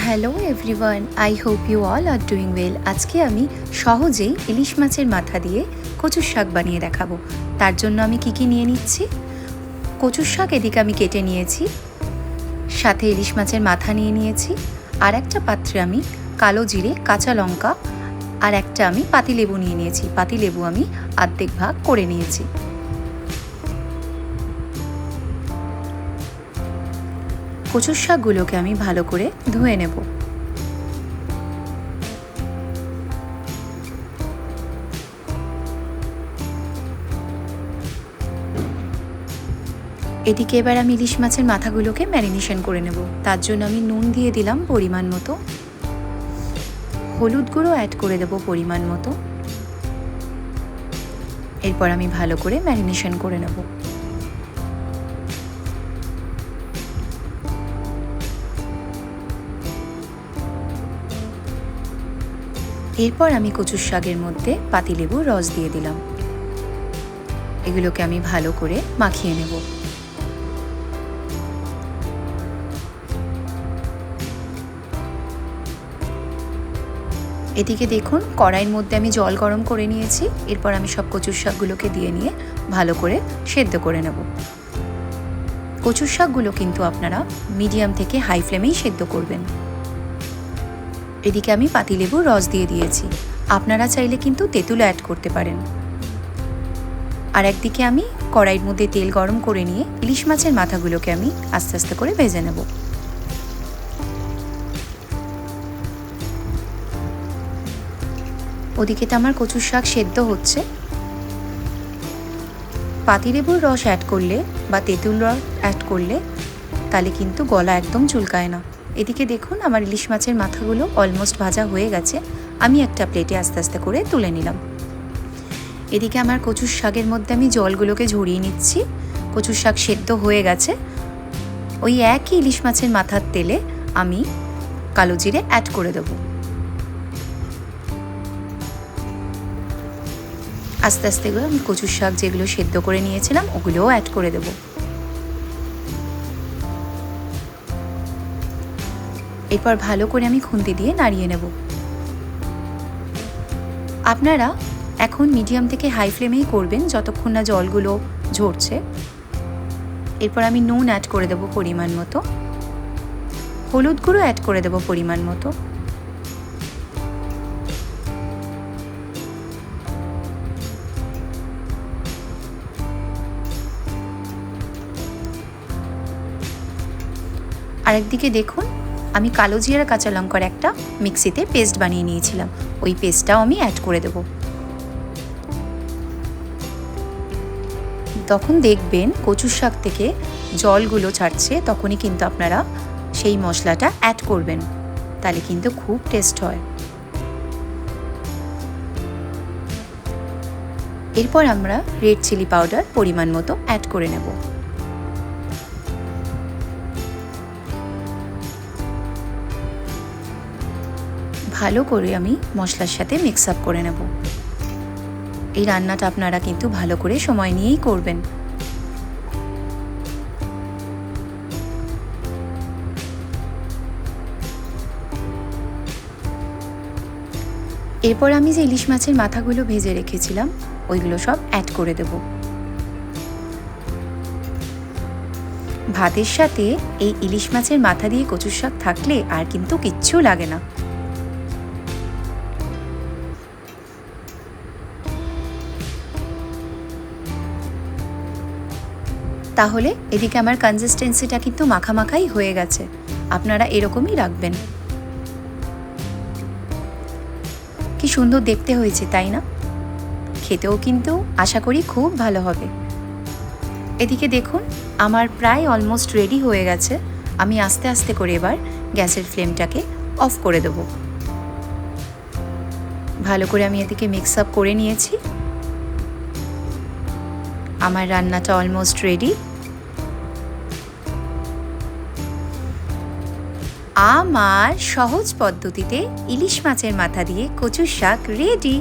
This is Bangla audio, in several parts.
Hello everyone, I hope you all are doing well. আজকে আমি সহজেই ইলিশ মাছের মাথা দিয়ে কচুর শাক বানিয়ে দেখাবো। তার জন্য আমি কি নিয়ে নিচ্ছি। কচুর শাক এদিকে আমি কেটে নিয়েছি, সাথে ইলিশ মাছের মাথা নিয়ে নিয়েছি। আর একটা পাত্রে আমি কালো জিরে, কাঁচা লঙ্কা আর একটা আমি পাতিলেবু নিয়ে নিয়েছি। পাতিলেবু আমি অর্ধেক ভাগ করে নিয়েছি। কচুর শাকগুলোকে আমি ভালো করে ধুয়ে নেব। এদিকে এবার আমি ইলিশ মাছের মাথাগুলোকে ম্যারিনেশন করে নেব। তার জন্য আমি নুন দিয়ে দিলাম পরিমাণ মতো, হলুদ গুঁড়ো অ্যাড করে দেব পরিমাণ মতো। এরপর আমি ভালো করে ম্যারিনেশন করে নেব। এরপর আমি কচুর শাকের মধ্যে পাতিলেবুর রস দিয়ে দিলাম। এগুলোকে আমি ভালো করে মাখিয়ে নেব। এদিকে দেখুন, কড়াইয়ের মধ্যে আমি জল গরম করে নিয়েছি। এরপর আমি সব কচুর শাকগুলোকে দিয়ে নিয়ে ভালো করে সেদ্ধ করে নেব। কচুর শাকগুলো কিন্তু আপনারা মিডিয়াম থেকে হাই ফ্লেমেই সেদ্ধ করবেন। এদিকে আমি পাতিলেবুর রস দিয়ে দিয়েছি, আপনারা চাইলে কিন্তু তেঁতুল অ্যাড করতে পারেন। আর একদিকে আমি কড়াইয়ের মধ্যে তেল গরম করে নিয়ে ইলিশ মাছের মাথাগুলোকে আমি আস্তে আস্তে করে ভেজে নেব। ওদিকে তো আমার কচুর শাক সেদ্ধ হচ্ছে। পাতিলেবুর রস অ্যাড করলে বা তেঁতুল রস অ্যাড করলে তাহলে কিন্তু গলা একদম চুলকায় না। এদিকে দেখুন, আমার ইলিশ মাছের মাথাগুলো অলমোস্ট ভাজা হয়ে গেছে। আমি একটা প্লেটে আস্তে আস্তে করে তুলে নিলাম। এদিকে আমার কচুর শাকের মধ্যে আমি জলগুলোকে ঝরিয়ে নিচ্ছি। কচুর শাক সেদ্ধ হয়ে গেছে। ওই একই ইলিশ মাছের মাথার তেলে আমি কালো জিরে অ্যাড করে দেব। আস্তে আস্তে করে আমি কচুর শাক যেগুলো সেদ্ধ করে নিয়েছিলাম ওগুলোও অ্যাড করে দেব। এরপর ভালো করে আমি খুন্তি দিয়ে নাড়িয়ে নেব। আপনারা এখন মিডিয়াম থেকে হাই ফ্লেমেই করবেন যতক্ষণ না জলগুলো ঝরছে। এরপর আমি নুন অ্যাড করে দেব পরিমাণ মতো, হলুদ গুঁড়ো অ্যাড করে দেব পরিমাণ মতো। আরেকদিকে দেখুন, আমি কালো জিরা কাঁচা লঙ্কার একটা মিক্সিতে পেস্ট বানিয়ে নিয়েছিলাম, ওই পেস্টটাও আমি অ্যাড করে দেব। তখন দেখবেন কচুর শাক থেকে জলগুলো ছাড়ছে, তখনই কিন্তু আপনারা সেই মশলাটা অ্যাড করবেন, তাহলে কিন্তু খুব টেস্ট হয়। এরপর আমরা রেড চিলি পাউডার পরিমাণ মতো অ্যাড করে নেব। ভালো করে আমি মশলার সাথে মিক্স আপ করে নেব। এই রান্নাটা আপনারা কিন্তু ভালো করে সময় নিয়েই করবেন। এরপর আমি যে ইলিশ মাছের মাথাগুলো ভেজে রেখেছিলাম ওইগুলো সব অ্যাড করে দেব। ভাতের সাথে এই ইলিশ মাছের মাথা দিয়ে কচুর শাক থাকলে আর কিন্তু কিচ্ছু লাগে না। তাহলে এদিকে আমার কনসিস্টেন্সিটা কিন্তু মাখামাখাই হয়ে গেছে। আপনারা এরকমই রাখবেন। কি সুন্দর দেখতে হয়েছে, তাই না? খেতেও কিন্তু আশা করি খুব ভালো হবে। এদিকে দেখুন, আমার প্রায় অলমোস্ট রেডি হয়ে গেছে। আমি আস্তে আস্তে করে এবার গ্যাসের ফ্লেমটাকে অফ করে দেব। ভালো করে আমি এদিকে মিক্স আপ করে নিয়েছি। আমার রান্নাটা অলমোস্ট রেডি। আমার সহজ পদ্ধতিতে ইলিশ মাছের মাথা দিয়ে কচুর শাক রেডি।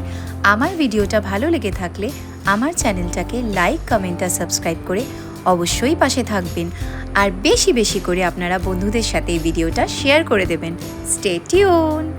আমার ভিডিওটা ভালো লেগে থাকলে আমার চ্যানেলটাকে লাইক, কমেন্ট আর সাবস্ক্রাইব করে অবশ্যই পাশে থাকবেন। আর বেশি বেশি করে আপনারা বন্ধুদের সাথে এই ভিডিওটা শেয়ার করে দেবেন। Stay tuned.